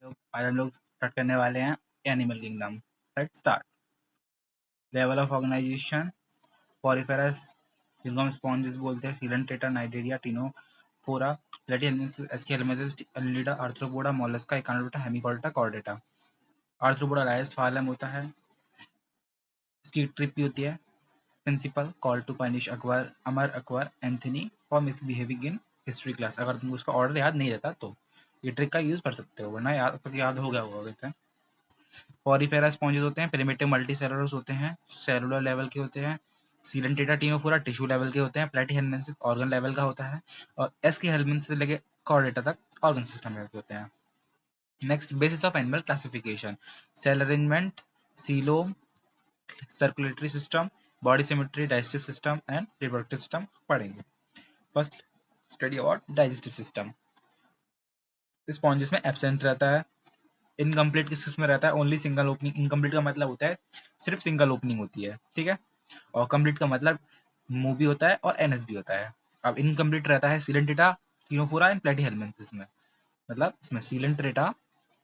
आज हम लोग स्टार्ट करने वाले हैं animal kingdom. Let's start. Level of organisation Porifera, जिनको हम स्पॉन्जेस बोलते हैं, Coelenterata, Cnidaria, Ctenophora, Platyhelminthes, Aschelminthes, Annelida, Arthropoda, Mollusca, इकानोडेटा, Hemichordata, Chordata. Arthropoda largest phylum होता है। इसकी ट्रिप भी होती है। Principal call to punish Akbar, Amar Akbar Anthony for misbehaving in history class. अगर तुमको उसका ऑर्डर याद नहीं रहता तो ये ट्रिक का यूज कर सकते हो, वरना याद हो गया होगा। पॉरीफेरा स्पॉन्जेस होते हैं, प्रिमिटिव मल्टीसेलुलर्स होते हैं, सेलुलर लेवल के होते हैं। सीलेंटेटा टिनोफोरा टिश्यू लेवल के होते हैं। प्लेटीहेल्मिन्थेस ऑर्गन लेवल का होता है। और एस्केहेल्मिन्थेस से लेके कॉर्डेटा तक ऑर्गन सिस्टम लेवल के होते हैं। Next, basis of animal classification, cell arrangement, coelom, circulatory system, body symmetry, digestive system and reproductive system पढ़ेंगे। First, study about digestive system. Sponges में एब्सेंट रहता है। इनकम्प्लीट किस में रहता है? Only single opening. इनकम्प्लीट का मतलब होता है सिर्फ सिंगल ओपनिंग होती है, ठीक है। और कंप्लीट का मतलब मुंह भी होता है और एनएस भी होता है। अब इनकम्प्लीट रहता है सीलेंटेटा, टिनोफोरा एंड प्लेटीहेल्मिन्थेस में। मतलब इसमें सीलेंटेटा,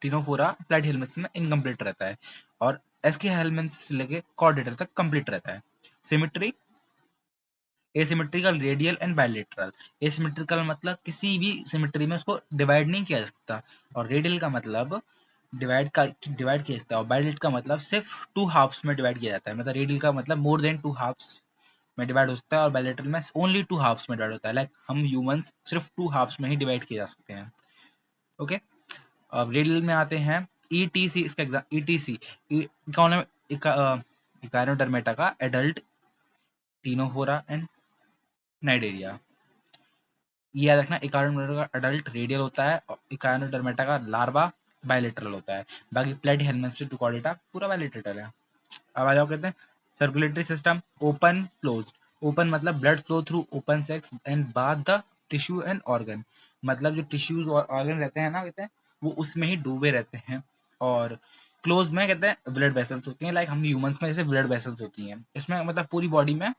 टिनोफोरा, प्लेटीहेल्मिन्थेस में इनकम्प्लीट रहता है। और एस्केहेल्मिन्थेस से लेके कॉर्डेटा तक कंप्लीट रहता है। Symmetry, asymmetrical, radial and bilateral. Asymmetrical मतलब किसी भी सिमेट्री में उसको डिवाइड नहीं किया जा सकता। और रेडियल का मतलब डिवाइड किया जाता है। और बायलेट का मतलब सिर्फ टू हाफ्स में डिवाइड किया जाता है। मतलब रेडियल का मतलब मोर देन टू हाफ्स में डिवाइड हो सकता है और बायलेटरल में ओनली टू हाफ्स में डिवाइड होता है। लाइक हम ह्यूमंस सिर्फ टू हाफ्स में ही डिवाइड किए जा सकते हैं। ओके, अब रेडियल में आते हैं। ईटीसी, इसका एग्जाम ईटीसी इकानोडर्मेटा का एडल्ट, टिनोफोरा एंड नाइडेरिया। ये याद रखना, इकानोडर्मेटा का अडल्ट रेडियल होता है और इकानोडर्मेटा का लार्वा बायलेटरल होता है। बाकी प्लेटीहेल्मिन्थेस टू कॉर्डेटा पूरा बायलेटरल है। अब आ जाओ, कहते हैं circulatory system, open close. Open मतलब blood flow through open sacs and bathe the tissue and organ. मतलब जो टिश्यूज और ऑर्गन रहते हैं ना, कहते हैं वो उसमें ही डूबे रहते हैं। और क्लोज में कहते हैं ब्लड वेसल्स होती हैं, लाइक हम ह्यूमंस में जैसे ब्लड वेसल्स होती हैं। इसमें मतलब पूरी बॉडी में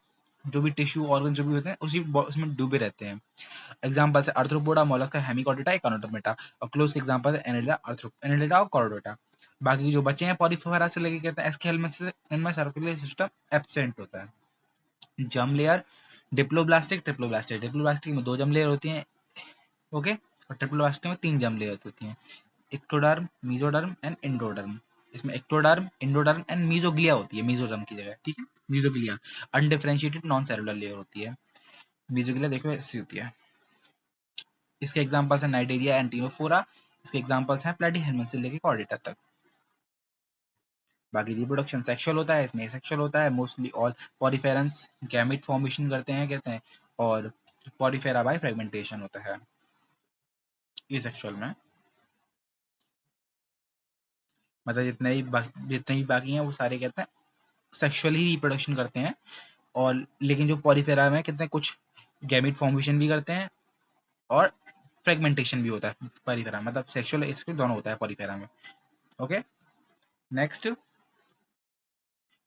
जो भी टिश्यू ऑर्गन जो भी होते हैं उसमें डूबे रहते हैं। एग्जाम्पल है आर्थ्रोपोडा, मोलस्का, हेमिकोडेटा, इकानोडर्मेटा। और क्लोज के एग्जाम्पल है एनिलिडा और कॉर्डेटा। बाकी जो बचे हैं पॉलीफेरा से लेके, कहते हैं एस्केहेल्मिन्थेस, इनमें सर्कुलर सिस्टम एब्सेंट होता है। Germ layer, diploblastic, triploblastic. Diploblastic में 2 जर्म लेयर होती हैं, ओके। और ट्रिप्लोब्लास्टिक में 3 जर्म लेयर होती हैं, एक्टोडर्म, मेसोडर्म एंड एंडोडर्म। इसमें एक्टोडर्म, एंडोडर्म एंड मीजोग्लिया होती है, मीजोडर्म की जगह, ठीक है। Mesoglea undifferentiated non cellular layer होती है। मीजोग्लिया देखो ऐसी होती है। इसके एग्जांपल्स हैं नाइडेरिया एंड टिनोफोरा। इसके एग्जांपल्स हैं प्लेटीहेल्मिन्थेस से लेके कॉर्डेटा तक। बाकी रिप्रोडक्शन सेक्सुअल होता है, इसमें सेक्सुअल होता है। मोस्टली ऑल पॉरीफेरंस गैमेट फॉर्मेशन करते हैं, कहते हैं। और पॉरीफेरा बाय फ्रेगमेंटेशन होता है ये सेक्सुअल में। मतलब जितने ही बाकी हैं वो सारे, कहते हैं सेक्सुअली रिप्रोडक्शन करते हैं। और लेकिन जो पॉलीफेरा में, कहते हैं कुछ गैमेट फॉर्मेशन भी करते हैं और फ्रेगमेंटेशन भी होता है पॉलीफेरा। मतलब सेक्सुअल इसके दोनों होता है पॉलीफेरा में। Okay, next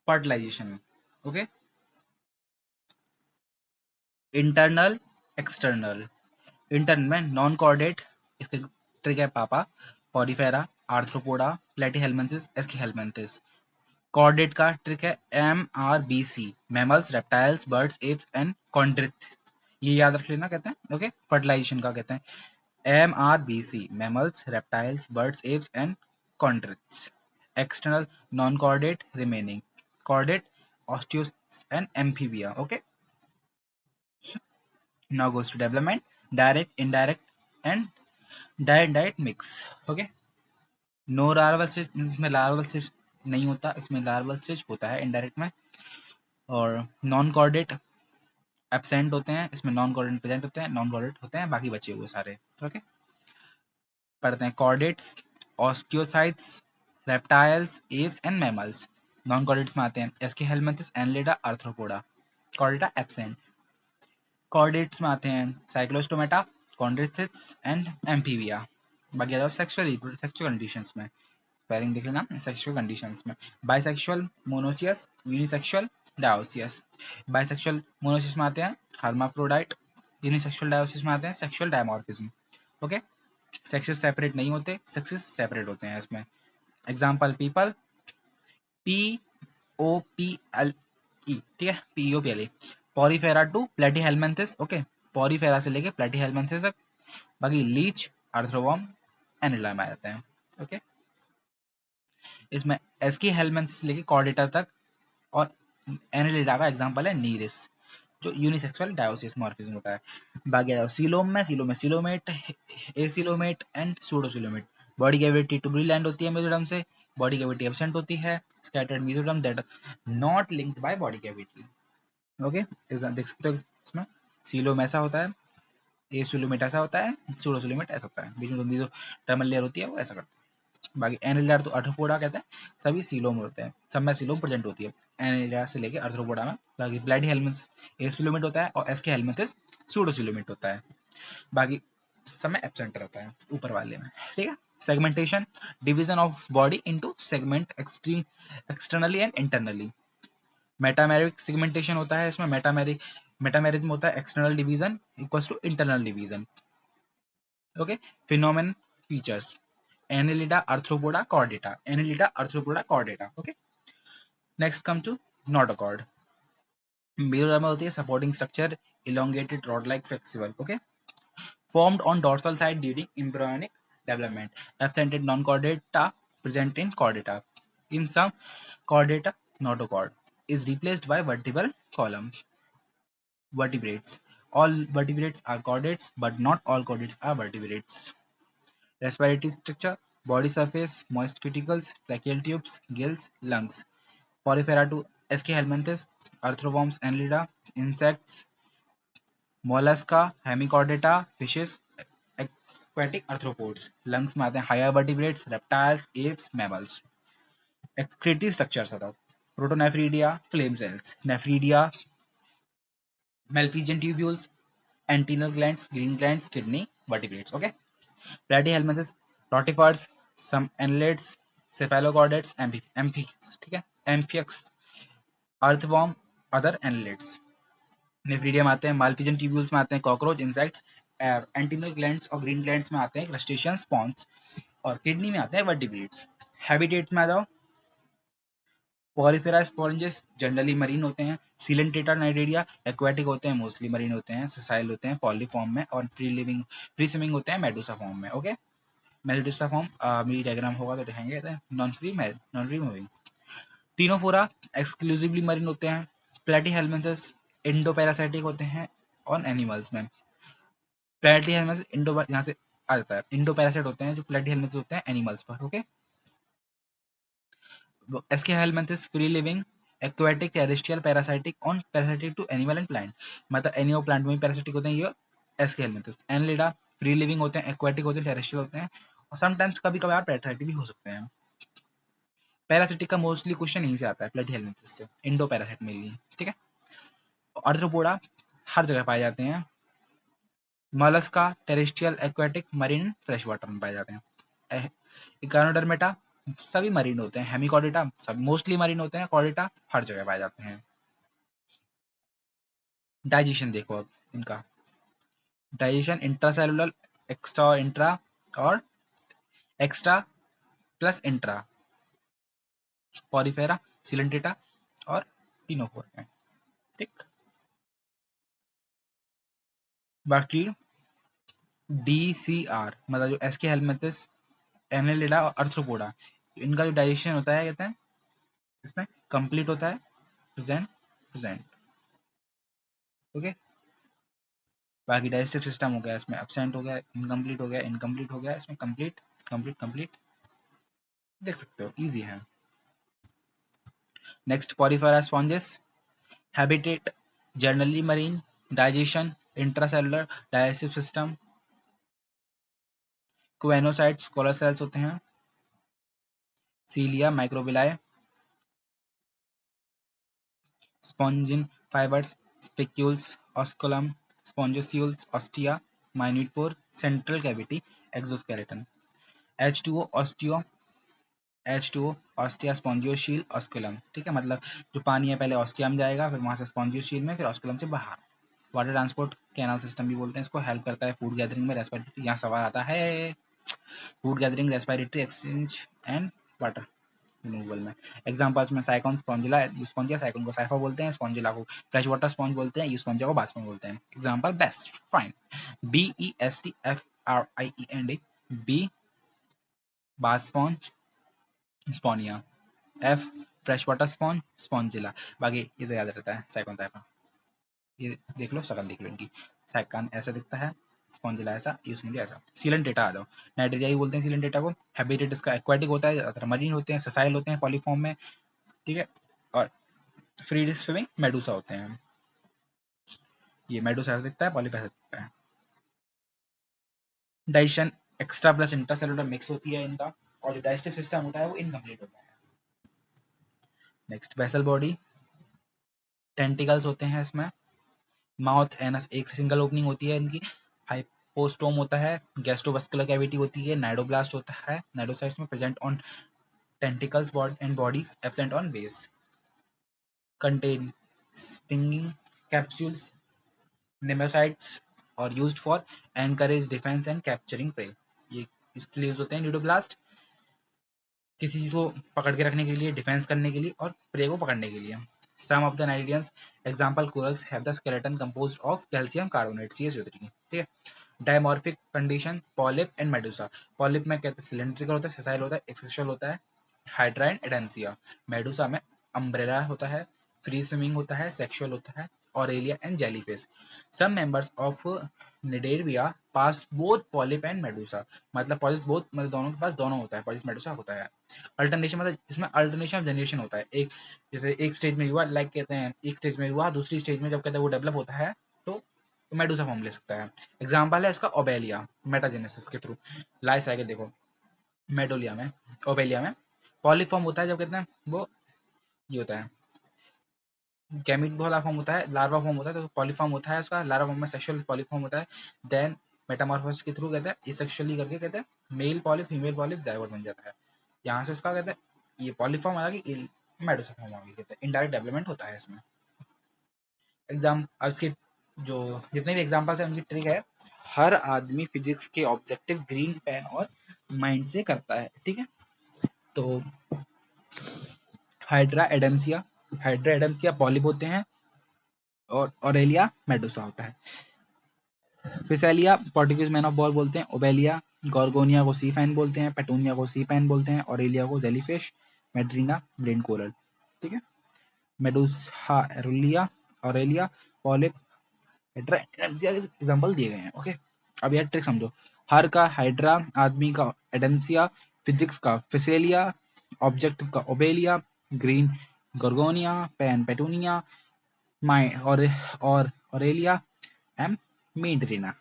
fertilisation. Okay, internal, external. Intern में नॉन कॉर्डेट, इसके ट्रिक है पापा, Porifera, Arthropoda, Platyhelminthes, Aschelminthes. Chordate का ट्रिक है MRBC, mammals, reptiles, birds, apps and Chondrichthyes. ये याद रख लेना, कहते हैं ओके। फर्टिलाइजेशन का कहते हैं MRBC, mammals, reptiles, birds, apps and chondrichthyes. External, non chordate, remaining chordate, osteichthyes and amphibia. Okay, now goes to development, direct, indirect and direct mix. Okay, no larval stage, इसमें larval stage नहीं होता, इसमें larval stage होता है indirect में। और non chordate absent होते हैं, इसमें नॉन कॉर्डेट प्रेजेंट होते हैं, नॉन कॉर्डेट होते हैं बाकी बचे हुए सारे। ओके, पढ़ते हैं chordates, osteichthyes, reptiles, aves and mammals. Non chordates में आते हैं aschelminthes, Annelida, arthropoda. Chordata absent. Chordates में आते हैं साइक्लोस्टोमेटा, कॉन्ड्रिथिस एंड एम्फीबिया। बाकी आ जाओ सेक्सुअल कंडीशंस में, स्पेलिंग देख लेना। सेक्सुअल कंडीशंस में bisexual, monoecious, unisexual, dioecious. Bisexual monoecious में आते हैं हर्माफ्रोडाइट, यूनिसेक्सुअल डायोसिस में आते हैं sexual dimorphism. Okay, sexes separate नहीं होते, सेक्सेस सेपरेट होते हैं इसमें। एग्जाम्पल पीपल, POPLE, ठीक है, POPLE। Porifera to Platyhelminthes, okay, Porifera से लेके प्लेटीहेल्मिन्थेस तक। बाकी लीच, अर्थ्रोवर्म, एनिला में आ जाते हैं, ओके। इसमें एस्की हेल्मिन्थेस से लेके कॉर्डेटा तक, और एनिलिडा का एग्जांपल है नीरिस, जो यूनिसेक्सुअल डायोसिस होता है। बाकी सीलोम में, coelomate, acoelomate and pseudocoelomate. Body cavity tubular lined होती है मेसोडर्म से, बॉडी कैविटी एब्सेंट होती है, scattered mesoderm that not linked by body cavity, okay. देख सकते हो इसमें सीलोम ऐसा होता है, एसिलोमेट ऐसा होता है, सूडोसिलोमेट ऐसा होता है, बीच में जो मेसोडर्मल लेयर होती है वो ऐसा करता है। बाकी एनिलिडा तो अर्थ्रोपोडा कहते हैं, सभी सीलोम होते हैं, सब में सीलोम प्रेजेंट होती है एनिलिडा से लेके अर्थ्रोपोडा में। बाकी प्लेटीहेल्मिन्थेस एसिलोमेट होता है और एस्की हेल्मिन्थेस सूडोसिलोमेट होता है। बाकी सब में एब्सेंट रहता है ऊपर वाले में, ठीक है। Segmentation, division of body into segment externally and internally. Metameric segmentation होता है इसमें, मेटामेरिज्म होता है external division equals to internal division, okay. Phenomenon, features, Annelida, Arthropoda, Chordata. Annelida, Arthropoda, Chordata. Okay. Next come to notochord. Mesoderma होती है supporting structure, elongated rod-like flexible. Okay. Formed on dorsal side during embryonic development. Absented non-chordata, present in chordata. In some chordata, notochord is replaced by vertebral column. Vertebrates. All vertebrates are chordates, but not all chordates are vertebrates. Respiratory structure, body surface, moist cuticles, tracheal tubes, gills, lungs. Porifera to SK helminthes, earthworms, annelida, insects, mollusca, hemichordata, fishes, aquatic arthropods. Lungs में आते हैं higher vertebrates, reptiles, apes, mammals. Excretory structures आता है protonephridia, flame cells, nephridia, Malpighian tubules, antennal glands, green glands, kidney, vertebrates. Okay. Platyhelminthes, rotifers, some annelids, cephalochordates, amphics, ठीक है, amphics, earthworm, other annelids. Nephridia में आते हैं, मालफिजन tubules में आते हैं कॉकरोच, इंसेक्ट्स, एंटीनल ग्लैंड्स और ग्रीन ग्लैंड्स में आते हैं क्रस्टेशियन, स्पॉन्ज, और किडनी में आते हैं वर्टिब्रेट्स। हैबिटेट्स में आ जाओ, पॉलीफेरा स्पॉन्जेस जनरली मरीन होते हैं, सिलेंटेटा नाइडेरिया एक्वेटिक होते हैं, मोस्टली मरीन होते हैं, सेसाइल होते हैं पॉलीफॉर्म में, और फ्री स्विमिंग होते हैं मेडुसा फॉर्म में, ओके। मेडुसा फॉर्म मेरी डायग्राम होगा तो दिखाएंगे, non free moving. Ctenophora exclusively marine होते हैं, प्लेटीहेल्मिन्थेस इंडोपैरासाइटिक होते हैं ऑन एनिमल्स में। प्लेटीहेल्मिन्थेस इंडो यहाँ से आ जाता है, इंडोपैरासाइट होते हैं जो प्लेटीहेल्मिन्थेस होते हैं एनिमल्स पर, okay. Aschelminthes free living aquatic terrestrial parasitic on parasitic to animal and plant, मतलब एनिमल प्लांट में पैरासाइटिक होते हैं ये aschelminthes. Annelida free living होते हैं, एक्वेटिक होते हैं, टेरेस्ट्रियल होते हैं, और समटाइम्स कभी कभार पैरासाइटिक भी हो सकते हैं। पैरासिटिक का मोस्टली क्वेश्चन यहीं से आता है, प्लेटीहेल्मिन्थेस से, इंडो पैरासाइट में लिए, ठीक है। आर्थ्रोपोडा हर जगह पाए जाते हैं, Mollusca terrestrial aquatic marine fresh water में पाए जाते हैं। इकानोडर्मेटा सभी मरीन होते हैं, हेमिकॉर्डेटा सब मोस्टली मरीन होते हैं, कॉर्डेटा हर जगह पाए जाते हैं। डाइजेशन देखो अब इनका, डाइजेशन इंट्रासेलुलर, एक्स्ट्रा, इंट्रा, और extra plus intra, Porifera, Coelenterata और टिनोफोर में, ठीक। बाकी DCR मतलब जो एस्के हेल्मिन्थेस, एनेलिडा और अर्थ्रोपोडा, इनका जो डाइजेशन होता है कहते हैं इसमें कंप्लीट होता है, प्रेजेंट प्रेजेंट, ओके। बाकी डाइजेस्टिव सिस्टम हो गया इसमें एब्सेंट हो गया, इनकम्प्लीट हो गया, इनकम्प्लीट हो गया, इसमें कंप्लीट कंप्लीट कंप्लीट, देख सकते हो, इजी है। Next porifera sponges, habitat generally marine, digestion intracellular digestive system, choanocytes collar cells होते हैं, cilia microvilli, spongin fibres, spicules, osculum, spongocoels, ostia, minute pore, central cavity, exoskeleton. H2O ostia, H2O ostia, spongocoel, osculum, ठीक है, मतलब जो पानी है पहले ostia में जाएगा, फिर वहां से स्पॉन्जियोशील में, फिर ऑस्कुलम से बाहर। वाटर ट्रांसपोर्ट कैनाल सिस्टम भी बोलते हैं इसको, हेल्प करता है फूड गैदरिंग में, रेस्पिरेटरी, यहाँ सवाल आता है food gathering, respiratory exchange and water removal में। एग्जांपल्स में साइकोन, स्पॉन्जिला, यूस्पॉन्जिया, साइकोन को साइफा बोलते हैं, स्पॉन्जिला को फ्रेश वाटर स्पॉन्ज बोलते हैं, यूस्पॉन्जिया को बास्पॉन्ज बोलते हैं। Example best, fine, BESTFRIEND, B bath sponge, spongia, F fresh water sponge, spongilla. बाकी ये तो याद रहता है, साइकोन साइफा, ये देख लो, शक्ल देख लो इनकी, साइकान ऐसा दिखता है, स्पॉन्जिला ऐसा, यूस्मोलिया ऐसा। सीलन डेटा आ जाओ, नाइट्रोजाई बोलते हैं सीलन डेटा को। हैबिटेट इसका एक्वाटिक होता है, ज्यादातर मरीन होते हैं, ससाइल होते हैं पॉलीफॉर्म में, ठीक है। और फ्री स्विमिंग मेडूसा होते हैं, ये मेडूसा ऐसा दिखता है, पॉलिप ऐसा दिखता है। Digestion extra plus intracellular mix होती है इनका, और जो डाइजेस्टिव सिस्टम होता है वो इनकम्प्लीट होता है। नेक्स्ट वेसल बॉडी, टेंटिकल्स होते हैं इसमें, माउथ एनस एक सिंगल ओपनिंग होती है इनकी, हाइपोस्टोम होता है, गैस्ट्रोवास्कुलर कैविटी होती है, नाइडोब्लास्ट होता है, नाइडोसाइट्स में present on tentacles and bodies, absent on base, contain stinging capsules, nematocysts और used for anchorage defence and capturing prey. ये इसके लिए यूज होते हैं न्यूडोब्लास्ट, किसी चीज को पकड़ के रखने के लिए, डिफेंस करने के लिए और प्रे को पकड़ने के लिए। Some of the cnidarians example corals have the skeleton composed of calcium carbonate CaCO3, ठीक है। Dimorphic condition, polyp and medusa. Polyp में कहते हैं सिलेंड्रिकल होता है, सेसाइल होता है, एक्सेक्सुअल होता है, हाइड्रा एंड एडेंसिया। मेडुसा में अम्ब्रेला होता है, फ्री स्विमिंग होता है, सेक्सुअल होता है, aurelia and jellyfish. Some members of cnidaria possess both polyp and medusa, मतलब पॉलिस बोथ, मतलब दोनों के पास दोनों होता है, पॉलिस मेडुसा होता है। अल्टरनेशन मतलब इसमें अल्टरनेशन ऑफ जनरेशन होता है, एक जैसे एक स्टेज में हुआ, लाइक कहते हैं एक स्टेज में हुआ, दूसरी स्टेज में जब कहते हैं वो डेवलप होता है तो मेडुसा फॉर्म ले सकता है। एग्जाम्पल है इसका ओबेलिया, मेटाजेनेसिस के थ्रू। लाइफ साइकिल देखो, मेडोलिया में, ओबेलिया में पॉलीफॉर्म होता है जब कहते हैं वो ये होता है, गैमीट वाला फॉर्म होता है, लार्वा फॉर्म होता है, तो पॉलीफॉर्म होता है उसका, लार्वा फॉर्म में सेक्सुअल पॉलीफॉर्म होता है, देन मेटामॉर्फोसिस के थ्रू कहते हैं एसेक्सुअली करके कहते हैं male polyp female polyp zygote बन जाता है। यहाँ से उसका कहते हैं ये पॉलीफॉर्म आ गई, मेडोसा फॉर्म आ गई, कहते हैं इनडायरेक्ट डेवलपमेंट होता है इसमें। एग्जाम अब इसके जो जितने भी एग्जाम्पल्स हैं उनकी ट्रिक है, हर आदमी फिजिक्स के ऑब्जेक्टिव ग्रीन पेन और माइंड से करता है, ठीक है। तो हाइड्रा एडेम्सिया पॉलिप होते हैं और ऑरेलिया मेडुसा होता है। फिसेलिया पोर्टुगीज मैन ऑफ बॉल बोलते हैं, ओबेलिया गॉर्गोनिया को सी फैन बोलते हैं, पेटूनिया को सी पैन बोलते हैं, ऑरेलिया को जेलीफिश, मेड्रीना ब्रेन कोरल, ठीक है। Medusa, aurelia, aurelia, polyp, hydra example दिए गए हैं, ओके। अब यार ट्रिक समझो, हर का हाइड्रा, आदमी का एडेम्सिया, फिजिक्स का फिसेलिया, ऑब्जेक्टिव का obelia, green gorgonia, pan pennatula, my और aurelia M meandrina.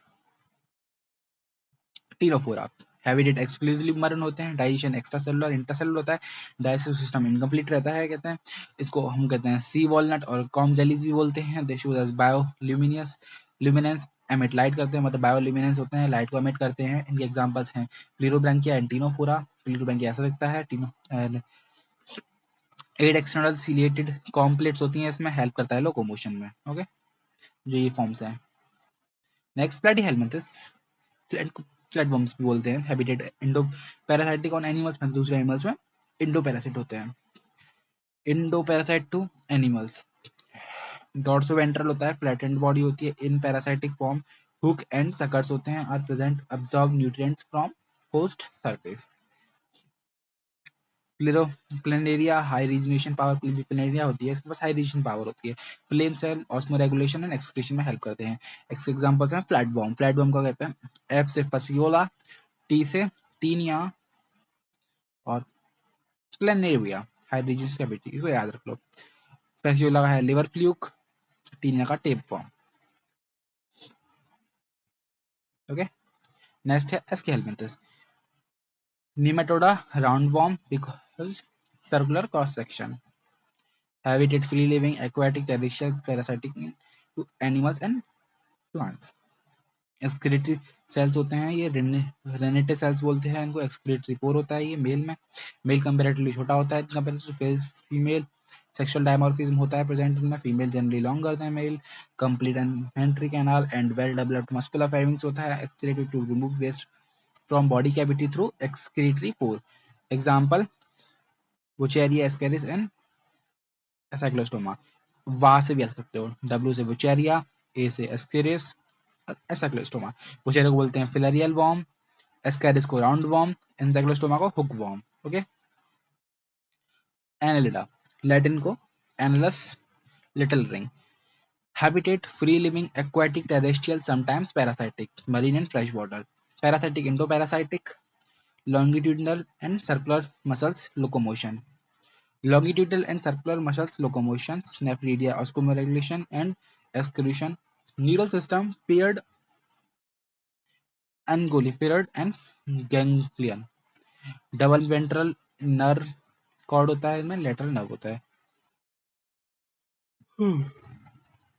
Ctenophora habitat exclusively marine होते हैं, डाइजेशन एक्स्ट्रा सेलुलर इंटरसेलुलर होता है, डाइजेस्टिव सिस्टम इनकम्प्लीट रहता है, कहते हैं इसको हम कहते हैं सी वॉलनट और कॉम जेलीज भी बोलते हैं। They show as bioluminescence, luminescence emit light करते हैं, मतलब बायोल्यूमिनेंस होते हैं, लाइट को एमिट करते हैं। इनके एग्जांपल्स हैं प्लीरोब्रैंकिया एंड टीनोफोरा। प्लीरोब्रैंकिया ऐसा दिखता है, टीनो 8 एक्सटर्नल सिलिएटेड कॉम्प्लेट्स होती हैं, इसमें हेल्प करता है लोकोमोशन में, ओके, जो ये फॉर्म्स हैं। नेक्स्ट प्लेटीहेल्मिंथस, फ्लैटवर्म्स भी बोलते हैं, habitat endo parasitic on animals, मतलब दूसरे एनिमल्स में इंडो पैरासाइट होते हैं, endo parasite to animals. Dorsoventral होता है, फ्लैटेंड बॉडी होती है, in parasitic form, hook and suckers होते हैं, are present absorb nutrients from host surface. Planaria high regeneration power, planaria होती है इसके पास हाई रीजनेशन पावर होती है। Flame cell osmoregulation and excretion में हेल्प करते हैं। एग्जांपल्स हैं फ्लैटवर्म, फ्लैटवर्म को कहते हैं एफ से फसियोला, टी से टीनिया और प्लेनेरिया हाई रीजनेशन कैविटी, इसको याद रख लो। फसियोला का है लिवर फ्लूक, टीनिया का टेप फॉर्म, ओके। नेक्स्ट है aschelminthes, nematoda roundworm because circular cross section, habitat free living aquatic terrestrial parasitic to animals and plants। Excretory cells होते हैं ये, रेनेटे सेल्स बोलते हैं इनको। एक्सक्रीटरी पोर होता है ये मेल में, मेल कंपेरेटिवली छोटा होता है comparative to female. Sexual dimorphism होता है प्रेजेंट इनमें, female generally longer than male, complete and alimentary canal and well developed muscular pharynx होता है, excretory to remove waste from body cavity through excretory pore. Example, Wucheria ascaris and ancylostoma. वहां से भी आ सकते हो. W से वुचेरिया, A से एस्केरिस, एसाइक्लोस्टोमा. वुचेरिया को बोलते हैं फिलेरियल वॉर्म, एस्केरिस को राउंड वॉर्म, एसाइक्लोस्टोमा को hook worm. Okay. Annelida, Latin को annulus, little ring. Habitat, free living, aquatic, terrestrial, sometimes parasitic, marine and freshwater. Parasitic, endoparasitic, longitudinal and circular muscles locomotion. Longitudinal and circular muscles locomotion, nephridia, osmoregulation and excretion. Neural system, paired, angulipaired and ganglion. Double ventral nerve cord होता है, इसमें lateral nerve होता है.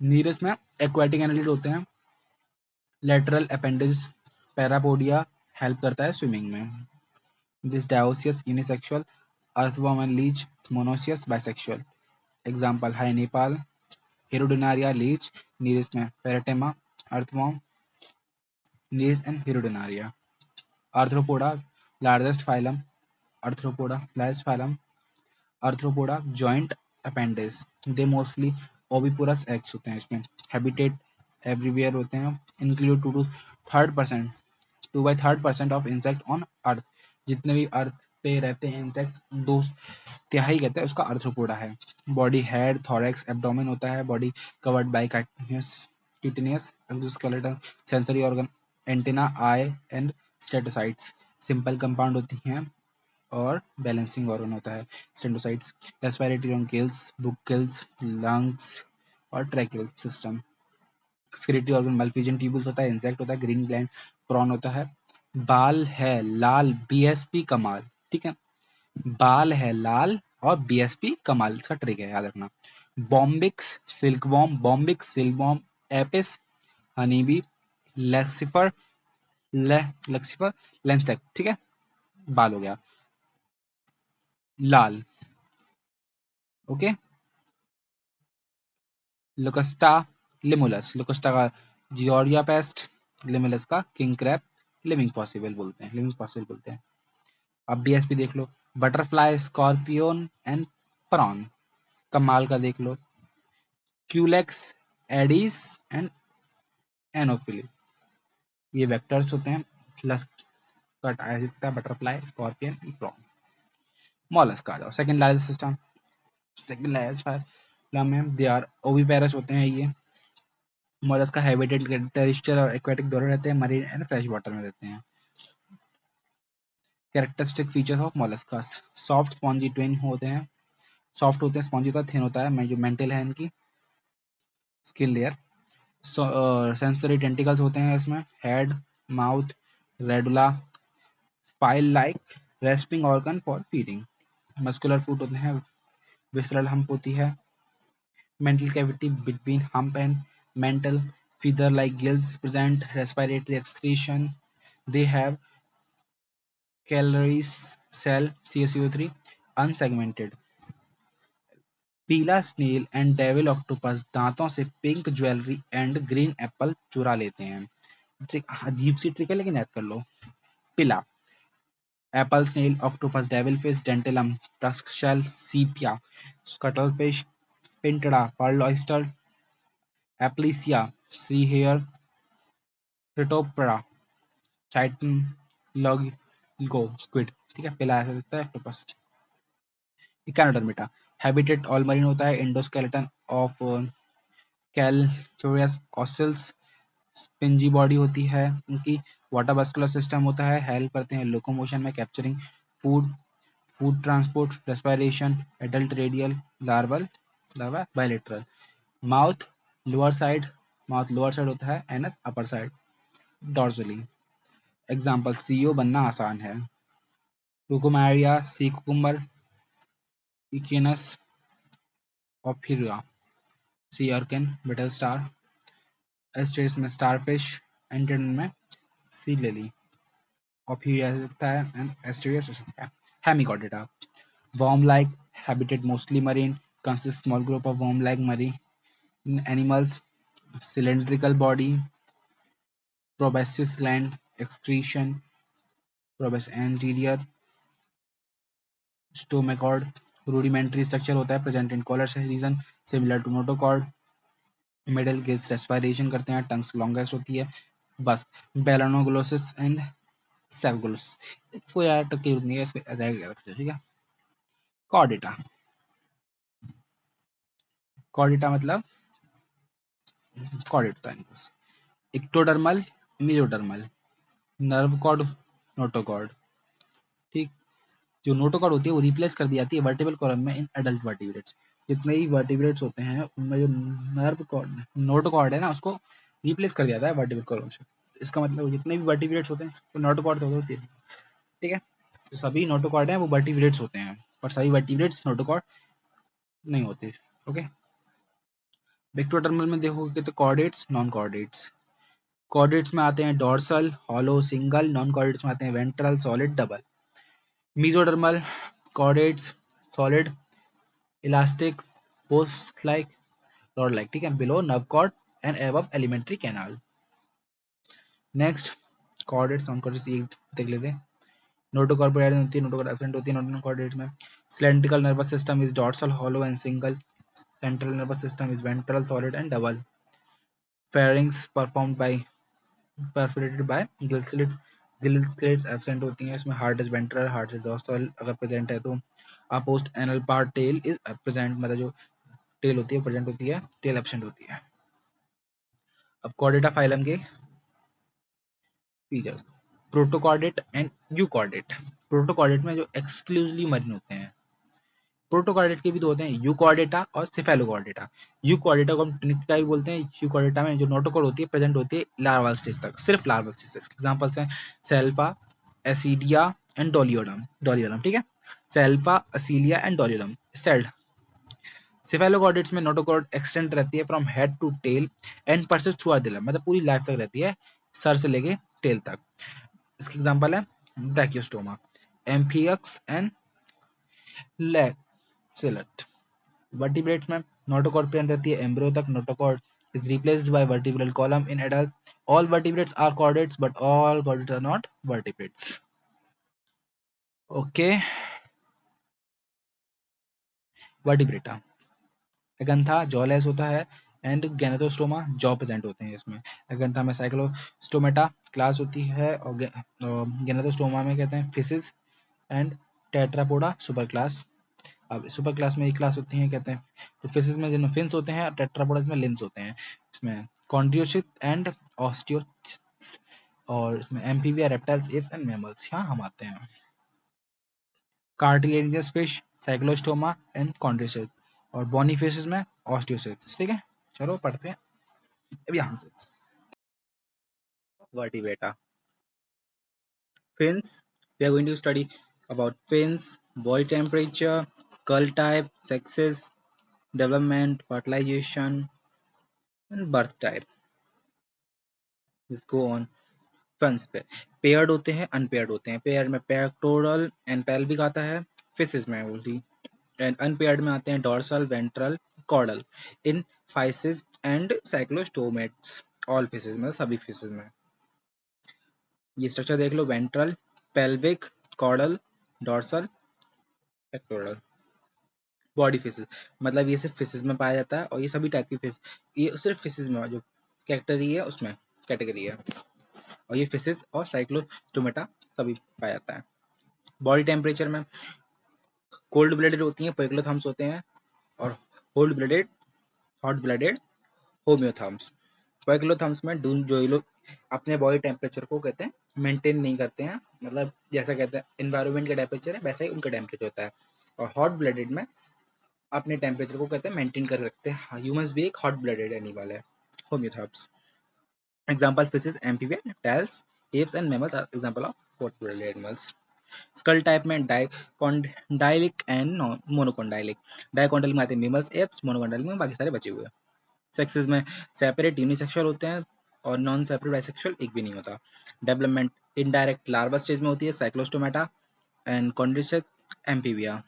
नीरस में aquatic annelid होते हैं. Lateral appendage parapodia help करता है स्विमिंग में. This dioecious unisexual, earthworm and leech monoecious bisexual. Example hi Nepal, hirudinaria leech, nereis में pheretima, earthworm, nereis and hirudinaria. Arthropoda largest phylum, arthropoda largest phylum, arthropoda joint appendage. They mostly oviparous eggs होते हैं इसमें. Habitat everywhere होते हैं. Include 2 by 3% of insect on earth. जितने भी अर्थ पे रहते हैं इंसेक्ट, 2/3 कहते हैं उसका आर्थ्रोपोडा है. बॉडी हेड, थोरैक्स, एब्डोमेन होता है. Body covered by chitinous exoskeleton. Sensory organ, antenna, eye and statocysts. Simple compound होती हैं और बैलेंसिंग ऑर्गन होता है statocysts. Respiratory organ, gills, book gills, lungs और tracheal system. Excretory organ, malpighian tubules होता है. इंसेक्ट होता है. ग्रीन ग्लैंड, प्रॉन होता है. बाल है लाल, बीएसपी कमाल. ठीक है, बाल है लाल और बीएसपी कमाल, इसका ट्रिक है याद रखना. Bombyx silkworm, bombyx silkworm, apis honeybee, laccifer laccifer lac insect. ठीक है, बाल हो गया लाल. ओके. लोकस्टा लिमुलस, लोकस्टा का जियोरिया पेस्ट, लिमुलस का किंग क्रैब, लिविंग फॉसिबल बोलते हैं, लिविंग फॉसिल बोलते हैं. अब बीएसपी देख लो. Butterfly, scorpion and prawn. कमाल का देख लो. Culex, aedes and anopheles. ये वेक्टर्स होते हैं. प्लस कट आ सकता है butterfly, scorpion and prawn. Mollusc आ जाओ. Second largest system, second largest में दे आर ओविपेरस होते हैं ये. मॉलस्क का हैबिटेट टेरेस्ट्रियल और एक्वाटिक दोनों रहते हैं. मरीन एंड फ्रेश वाटर में रहते हैं. Characteristic features of molluscs, soft spongy twin होते हैं. सॉफ्ट होते हैं, स्पॉन्जी होता है, थिन होता है. जो मेंटल है इनकी स्किन लेयर. सेंसरी टेंटिकल्स होते हैं इसमें. Head, mouth, radula, file like rasping organ for feeding. Muscular foot होते हैं. विसरल हम्प होती है. Mantle cavity between hump and mental. Feather like gills present. Respiratory excretion. They have calories cell CaCO3 unsegmented. पीला snail and devil octopus दांतों से pink jewellery and green Apple चुरा लेते हैं. अजीब सी ट्रिक है लेकिन याद कर लो. Pila, apple, snail, octopus, devil fish, dentalium, tusk shell, sepia, cuttle fish, pinctada, pearl oyster, aplysia, sea hare, chaetopleura, chiton, loligo, squid. ठीक है, पिला ऐसा दिखता है octopus. Echinodermata, habitat all marine होता है. Endoskeleton of calcareous ossicles. Spiny body होती है उनकी. वाटर वास्कुलर सिस्टम होता है. हेल्प करते हैं लोकोमोशन में, capturing food, food transport, respiration. Adult radial, larval, larva bilateral. Mouth lower side, mouth lower side होता है. Anus upper side, dorsally. Example, CEO बनना आसान है. कुकुमारिया, सी कुकुम्बर, इकेनस ऑफिरिया, सी अर्किन, बेटल स्टार, एस्टेरिस में स्टारफिश, एंटन में सी लिली, ऑफिरिया सकता है एंड एस्टेरियस हो सकता है. Hemichordata, worm like, habitat mostly marine, consists small group of worm like marine animals. Cylindrical body, proboscis gland, excretion, proboscis anterior stomochord rudimentary structure होता है present in collar region similar to notochord middle gaze respiration करते हैं tongues longest होती है बस बेलानोग्लोसिस and सेवग्लोसिस कोई यार टक्की नहीं है इसमें रह गया ठीक है कॉर्डेटा कॉर्डेटा मतलब कॉर्डेट होता है बस इक्टोडर्मल मेसोडर्मल नर्व कॉर्ड नोटोकॉर्ड ठीक जो नोटोकॉर्ड होती है वो रिप्लेस कर दी जाती है वर्टिब्रल कॉलम में इन एडल्ट वर्टिब्रेट्स जितने भी वर्टिब्रेट्स होते हैं उनमें जो नर्व कॉर्ड नोटोकॉर्ड है ना उसको रिप्लेस कर दिया जाता है वर्टिब्रल कॉलम से इसका मतलब जितने भी वर्टिब्रेट्स होते हैं तो नोटोकॉर्ड होती है ठीक है तो सभी नोटोकॉर्ड हैं वो वर्टिब्रेट्स होते हैं पर सभी वर्टिब्रेट्स नोटोकॉर्ड नहीं होते ओके विक्टोटर्मल में देखोगे तो कॉर्डेट्स नॉन कॉर्डेट्स कॉर्डेट्स में आते हैं dorsal hollow single non chordates में आते हैं ventral solid double mesodermal chordates solid elastic post like rod like ठीक है below nerve cord and above alimentary canal next chordates non chordates ये देख लेते हैं नोटोकॉर्ड प्रेजेंट होती है नोटोकॉर्ड एब्सेंट होती है नॉन कॉर्डेट्स में cylindrical nervous system is dorsal hollow and single central nervous system is ventral solid and double pharynx performed by perforated by gill slits gill slits absent होती हैं इसमें heart is ventral heart is dorsal अगर present है तो a post anal part tail is present मतलब जो tell होती है प्रेजेंट होती है टेल एब्सेंट होती है अब कॉर्डेटा फाइलम के फीचर्स प्रोटोकॉर्डेट एंड यूकॉर्डेट प्रोटोकॉर्डेट में जो एक्सक्लूसिवली मरीन होते हैं प्रोटोकॉर्डेट के भी दो होते हैं यूकॉर्डेटा और सिफेलोकॉर्डेटा यूकॉर्डेटा को हम ट्रिनिटिका भी बोलते हैं यूकॉर्डेटा में जो नोटोकॉर्ड होती है प्रेजेंट होती है लार्वल स्टेज तक सिर्फ लार्वल स्टेज एग्जांपल्स हैं सेल्फा एसिडिया एंड डोलियोडम डोलियोडम ठीक है सेल्फा असीलिया एंड डोलियोडम सेल्ड सिफेलोकॉर्डेट्स में नोटोकॉर्ड एक्सटेंड रहती है from head to tail and persist through our the मतलब पूरी लाइफ तक रहती है सर से लेके टेल तक इसके एग्जांपल है ब्रैकियोस्टोमा एम्फियक्स एंड लेक्सिलट वर्टिब्रेट्स में नोटोकॉर्ड प्रेजेंट रहती है एम्ब्रियो तक notochord is replaced by vertebral column in adults all vertebrates are chordates but all chordates are not vertebrates okay vertebrata agnatha jawless होता है एंड गैनेथोस्टोमा जॉ प्रेजेंट होते हैं इसमें एगंथा में साइक्लोस्टोमेटा क्लास होती है और गैनेथोस्टोमा में कहते हैं फिसिस एंड टेट्रापोडा सुपर क्लास अब सुपर क्लास में एक क्लास होती है कहते हैं तो फिसिस में जिनमें फिन्स होते हैं टेट्रापोडा में लिम्स होते हैं इसमें कॉन्ड्रियोसिट एंड ऑस्टियोसिट्स और इसमें amphibia reptiles apps and mammals यहाँ हम आते हैं कार्टिलेजियस फिश साइक्लोस्टोमा एंड कॉन्ड्रियोसिट और बॉनी फिशेस में ऑस्टियोसिट्स ठीक है चलो पढ़ते हैं अब यहाँ से vertebrata fins we are going to study about fins body temperature skull type sexes development fertilization and birth type let's go on fins पे पेयर्ड होते हैं अनपेयर्ड होते हैं पेयर में पेक्टोरल एंड पेल्विक आता है फिशेस में ओनली एंड अनपेयर्ड में आते हैं dorsal ventral caudal in pisces and cyclostomates all fishes में सभी फिशेस में ये स्ट्रक्चर देख लो ventral pelvic caudal dorsal pectoral body fishes मतलब ये सिर्फ फिशेस में पाया जाता है और ये सभी टाइप की फिश ये सिर्फ फिशेस में जो कैटेगरी है उसमें कैटेगरी है और ये फिशेस और साइक्लोस्टोमेटा सभी पाया जाता है बॉडी टेम्परेचर में कोल्ड ब्लडेड होती हैं पोइक्लोथर्म्स होते हैं और हॉट ब्लडेड होम्योथर्म्स पोइक्लोथर्म्स में जो ये लोग अपने बॉडी टेम्परेचर को कहते हैं मेंटेन नहीं करते हैं मतलब जैसा कहते हैं एनवायरनमेंट का टेम्परेचर है वैसा ही उनका टेम्परेचर होता है और हॉट ब्लडेड में अपने टेम्परेचर को कहते हैं मेंटेन कर रखते हैं ह्यूमंस भी एक हॉट ब्लडेड एनिमल है homeotherms example fishes amphibia reptiles apes and mammals are example of hot blooded animals skull type में डाइकोंडाइलिक एंड मोनोकोंडाइलिक डाइकोंडाइलिक में आते हैं मेमल्स एप्स मोनोकोंडाइलिक में बाकी सारे बचे हुए सेक्सेस में सेपरेट यूनिसेक्सुअल होते हैं और नॉन सेपरेट बाइसेक्सुअल एक भी नहीं होता डेवलपमेंट इनडायरेक्ट लार्वा स्टेज में होती है cyclostomata and chondrichthyes amphibia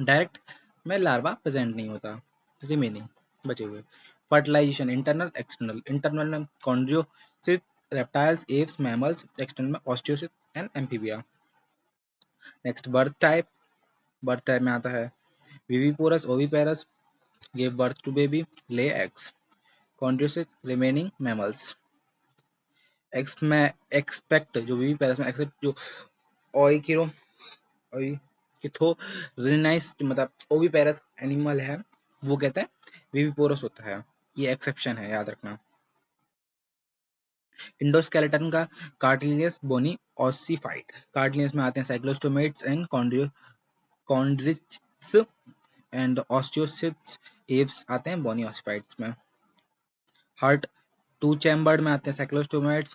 direct में लार्वा प्रेजेंट नहीं होता रिमेनिंग बचे हुए फर्टिलाइजेशन इंटरनल में chondrichthyes reptiles aves mammals external में osteichthyes and amphibia. Next birth type में आता है viviparous oviparous, give birth to baby, lay eggs, कॉन्ड्यूसिस रिमेनिंग मैमल्स। एक्स में एक्सपेक्ट जो विविपेरस में एक्सेप्ट जो ओइकिरो ओइकिथो रिनाइस मतलब ओविपेरस एनिमल है वो कहते हैं विविपोरस होता है, ये एक्सेप्शन है याद रखना। इंडोस्केलेटन का कार्टिलिनियस बोनी ऑसिफाइड, कार्टिलिनियस में आते हैं साइक्लोस्टोमेट्स एंड कॉन्ड्रिच्स एंड ऑस्टियोसिट्स, एव्स आते हैं बोनी ऑसिफाइड्स में। हार्ट टू चैम्बर्ड में आते हैं साइक्लोस्टोमेट्स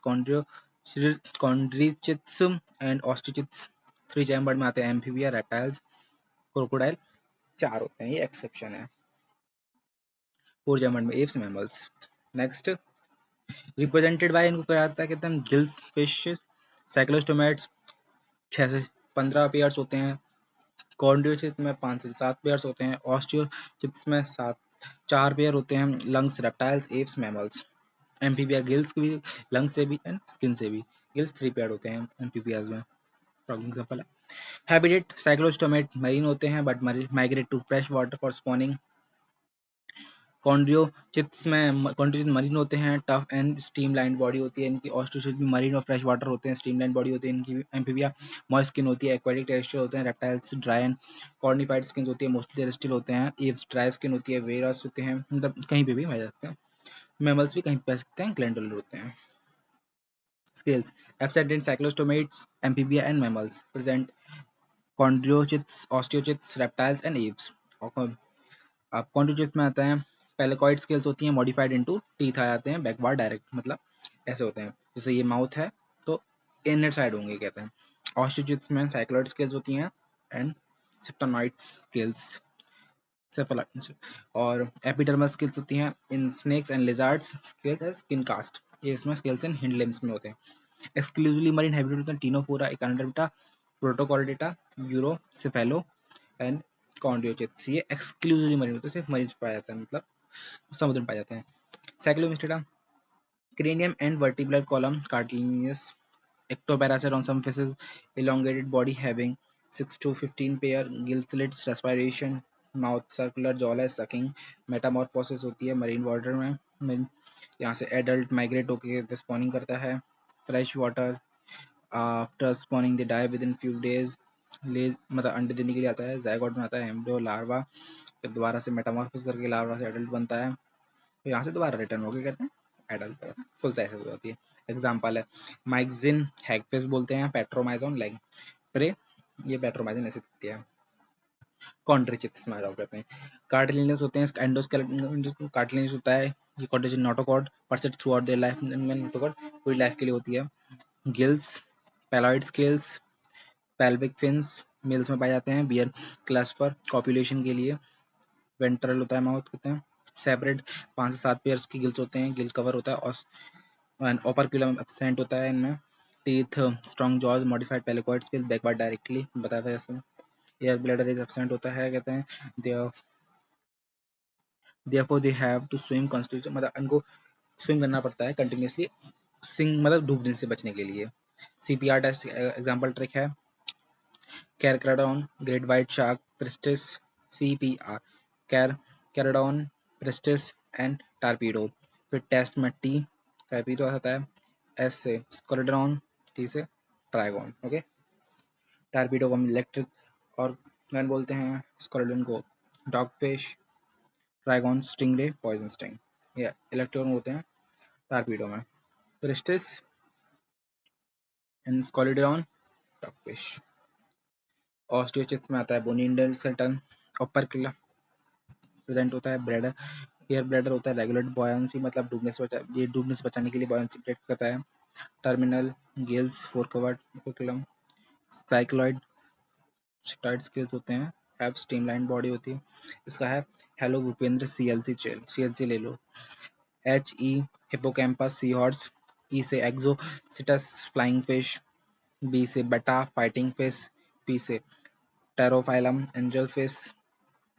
कॉन्ड्रिचिट्स एंड ऑस्टिचिट्स। थ्री चैम्बर्ड में आते हैं एम्फीबिया रेप्टाइल्स क्रोकोडाइल, चार होते हैं, ये एक्सेप्शन है। फोर चैम्बर्ड में Aves mammals. Next represented by इनको क्या आता है कहते हैं गिल्स फिश, साइक्लोस्टोमेट्स 6 से 15 पेयर्स होते हैं, कॉन्ड्रियोचिट्स में 5 से 7 पेयर्स होते हैं, ऑस्टियोचिट्स में 4 पेयर होते हैं, lungs reptiles Aves mammals. Amphibia gills भी लंग्स से भी एंड स्किन से भी, गिल्स 3 पेयर होते हैं एम्फीबियाज में, फॉर एग्जांपल है। हैबिटेट साइक्लोस्टोमेट मरीन होते हैं but migrate to fresh water for spawning. Chondrichthyes marine होते हैं, टफ एंड स्ट्रीमलाइन बॉडी होती है इनकी। ऑस्ट्रोचिट्स भी मरीन और फ्रेश वाटर होते हैं, स्ट्रीमलाइन बॉडी होती है इनकी। एम्फीबिया मॉइस्ट स्किन होती है, एक्वाटिक टेरेस्ट्रियल होते हैं, reptiles dry and cornified skin होती है, मोस्टली टेरेस्ट्रियल होते हैं। एव्स ड्राई स्किन होती है, वेरस होते हैं, मतलब कहीं पे भी मिल सकते हैं। मैमल्स भी कहीं पे रह सकते हैं, ग्लैंडुलर होते हैं। Scales absent in cyclostomates, amphibia and mammals. Present chondriocytes, osteocytes, reptiles and aves. और अब chondriocytes में आता है पेलेकॉइड स्केल्स होती हैं, मॉडिफाइड इनटू टीथ आ जाते हैं बैकवर्ड डायरेक्ट, मतलब ऐसे होते हैं जैसे ये माउथ है तो इनर साइड होंगे कहते हैं। ऑस्टियोचिट्स में साइक्लॉइड स्केल्स होती हैं एंड सिप्टोनॉइड स्केल्स सेफेलॉइड, और एपिडर्मल स्केल्स होती हैं in snakes and lizards, scales as skin cast, ये इसमें स्केल्स इन हिंड लिम्स में होते हैं। एक्सक्लूसिवली मरीन हैबिटेट होते हैं टीनोफोरा, एकानोडेर्टा, प्रोटोकॉर्डेटा, यूरोसेफेलो एंड कॉन्ड्रियोचिट्स, ये एक्सक्लूसिवली मरीन होते हैं, सिर्फ मरीन पाया जाता है, मतलब समुद्र में पाए जाते हैं। साइक्लोमिस्टेटा cranium and vertebral column cartilaginous, ectoparasite on some fishes, elongated body having 6 to 15 pair, gill slits, respiration, mouth circular, jawless, sucking, metamorphosis होती है मरीन वाटर में, यहाँ से एडल्ट माइग्रेट होकर स्पॉनिंग करता है, fresh water after spawning they die within few days, ले मतलब अंडे देने के लिए आता है, जायगोट में आता है एम्ब्रियो लार्वा, फिर दोबारा से मेटामॉर्फोस करके लार्वा से एडल्ट बनता है, तो यहाँ से दोबारा रिटर्न होके कहते हैं एडल्ट फुल साइज हो जाती है। एग्जाम्पल है माइक्सिन हैगफिश बोलते हैं, पेट्रोमाइजोन लाइक प्रे, ये पेट्रोमाइजन ऐसे दिखती है। कॉन्ड्रिचिट्स में आ जाओ कहते हैं कार्टिलेजिनस होते हैं, एंडोस्केलेटन कार्टिलेजिनस होता है, ये chondrichthyes notochord persist throughout their life, इनमें नोटोकॉर्ड पूरी लाइफ के लिए होती है। Gills placoid scales pelvic fins males में पाए जाते हैं, बियर क्लास्पर कॉपुलेशन के लिए, वेंट्रल होता है माउथ कहते हैं, सेपरेट 5 से 7 पेयर्स की गिल्स होते हैं, गिल कवर होता है और ओपर्कुलम एब्सेंट होता है इनमें, teeth strong jaws modified placoid scale backward directly बताया था जैसे, एयर ब्लैडर इज एब्सेंट होता है कहते हैं, therefore they have to swim constantly, मतलब इनको स्विम करना पड़ता है कंटिन्यूसली, सिंग मतलब डूबने से बचने के लिए। सीपीआर टेस्ट एग्जांपल ट्रिक है carcharodon great white shark pristis, CPR carcharodon pristis and torpedo. फिर टेस्ट में टी टारपीडो आता है, एस से स्कोलेड्रॉन, टी से ट्राइगॉन। ओके, टारपीडो को हम इलेक्ट्रिक और गन बोलते हैं, स्कोलेड्रॉन को dog fish, trygon stingray poison sting, ये इलेक्ट्रॉन होते हैं टारपीडो में। Pristis and scoliodon dog fish. Osteichthyes में आता है बोनिंडल सेटन ओपर्कुला, प्रेजेंट होता है ब्रेडर, एयर ब्लैडर होता है रेगुलेट बॉयंसी, मतलब डूबने से बचाने के लिए बॉयंसी क्रिएट करता है। Terminal gills four covered operculum, cycloid start scales होते हैं, हैव स्ट्रीमलाइन बॉडी होती है। इसका है हेलो भूपेंद्र सीएलसी ले लो। H E hippocampus sea horse, ई से एक्सोसिटस फ्लाइंग फिश, बी से बेटा फाइटिंग फिश, पी से टेरोफाइलम एंजल फिश,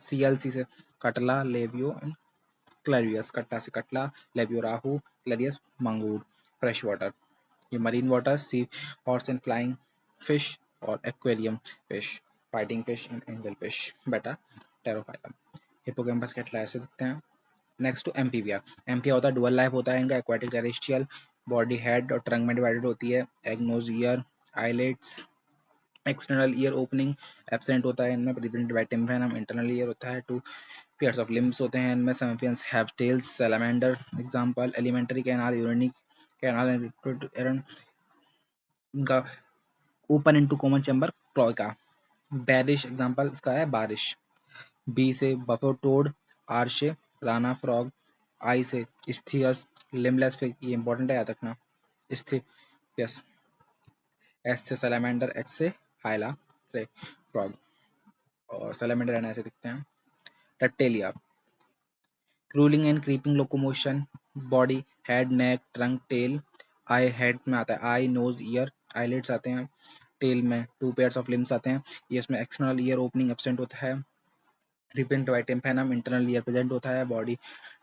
सीएलसी से कटला लेबियो एंड क्लैरियस, कट्टा से कटला, लेबियो राहू, क्लैरियस मंगूर। फ्रेश वाटर ये marine water sea horse and flying fish और aquarium fish, fighting fish and angel fish, beta pterophyllum. Hippocampus catla ऐसे दिखते हैं. Next to amphibia. एम्फिया होता है डुअल लाइफ होता है इनका, एक्वाटिक टेरेस्ट्रियल, बॉडी हेड और ट्रंक में डिवाइडेड होती है, egg nose ear eyelids, external ear opening absent होता है इनमें, represented by tympanum, internal ear होता है, टू पेयर्स ऑफ लिम्स होते हैं इनमें, some amphibians have tails, salamander example, alimentary canal, urinary canal and इनका open into common chamber cloaca. बैरिश एग्जांपल इसका है बारिश. बी से बफो टोड, आर से राना फ्रॉग, आई से स्थियस लिमलेस फिग, ये इंपॉर्टेंट है याद रखना, स्थियस. एस से सैलामेंडर, एक्स से हाइला फ्रॉग. और सैलामेंडर रहना ऐसे दिखते हैं. Reptilia. Crawling and creeping locomotion, body head neck trunk tail. Eye head में आता है आई नोज ईयर, आईलिड्स आते हैं, टेल में टू पेयर्स ऑफ लिम्स आते हैं, ये इसमें एक्सटर्नल ईयर ओपनिंग एब्सेंट होता है, repent white tympanum, internal ear present होता है, body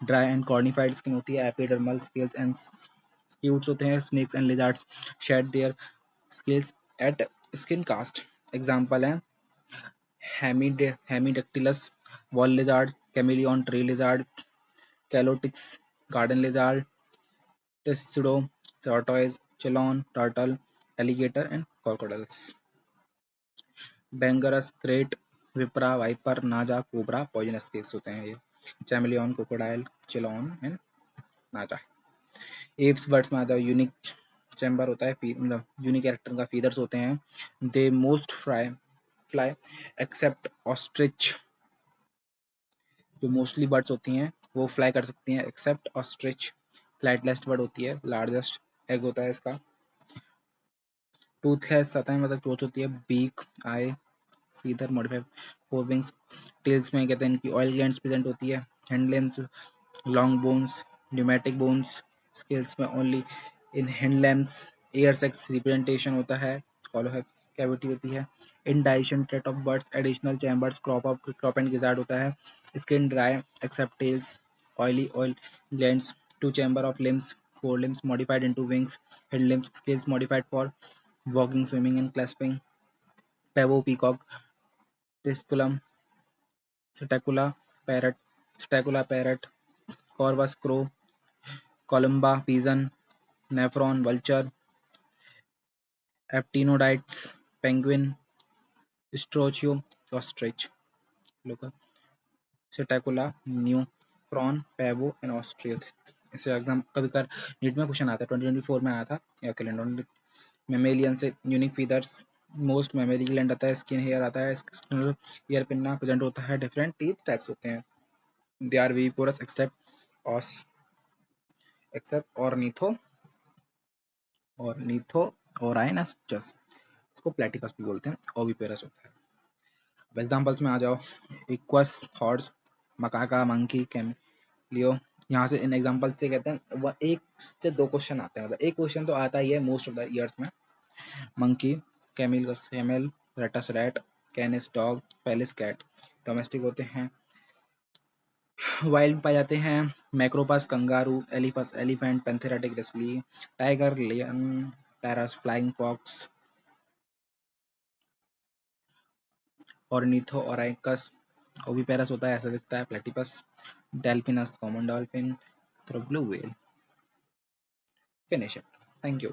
dry and cornified skin होती है, एपिडर्मल स्केल्स एंड स्क्यूट्स होते हैं, snakes and lizards shed their scales at skin cast. Example है Hemidactylus wall lizard, Chamaeleon tree lizard, Calotes garden lizard, Testudo tortoise, Chelone turtle, alligator and crocodiles. Bungarus krait, Vipera viper, Naja cobra poisonous case होते हैं ये. Chamaeleon crocodile, Chelone and Naja. Aves birds में आता है unique chamber होता है, मतलब unique character का फीदर्स होते हैं, they most fly except ostrich. जो मोस्टली बर्ड्स होती हैं वो फ्लाई कर सकती हैं एक्सेप्ट ऑस्ट्रिच. फ्लाइटलेस बर्ड होती है, लार्जेस्ट एग होता है इसका. टूथलेस आता है मतलब चोंच होती है, beak eye feather modified for wings. Tails में कहते हैं इनकी ऑयल ग्लैंड्स प्रेजेंट होती है, hand lens long bones pneumatic bones. Scales में only in hand limbs, air sacs representation होता है, हॉलो कैविटी होती है. In digestion tract of birds additional chambers crop and gizzard होता है. Skin dry except tails, oily oil glands, two chamber of limbs, fore limbs modified into wings, head limbs, scales modified for walking, swimming and clasping. Pavo peacock, Tisculum, Stacula parrot, Corvus crow, Columba pigeon, Nephron vulture, Aptenodytes, penguin, Strochio ostrich. Look, Stacula, Nephron, Pavo and ostrich. इससे exam कभी कर NEET में question आता है, 2024 में आया था या कैलेंडर. मेमेलियन से unique feathers, most memory gland आता है, स्किन हेयर आता है, एक्सटर्नल ईयर पिन्ना प्रेजेंट होता है, डिफरेंट टीथ टाइप्स होते हैं. They are viviparous accept ornitho ओराइनस जस. इसको प्लेटिकस भी बोलते हैं, ओविपेरस होता है. अब एग्जांपल्स में आ जाओ. Equus horse, Macaca monkey Camelus. यहाँ से इन एग्जांपल से कहते हैं वह एक से दो क्वेश्चन आते हैं, मतलब एक क्वेश्चन तो आता ही है मोस्ट ऑफ द ईयर्स में. Monkey, camel, Rattus rat, Canis dog, Felis cat. Domestic होते हैं, वाइल्ड पाए जाते हैं, Macropus kangaroo, Elephas elephant, Panthera grizzly, tiger lion, Pteropus flying fox, Ornithorhynchus. Oviparous होता है ऐसा दिखता है, platypus. Delphinus common dolphin, blue whale. Finish it. Thank you.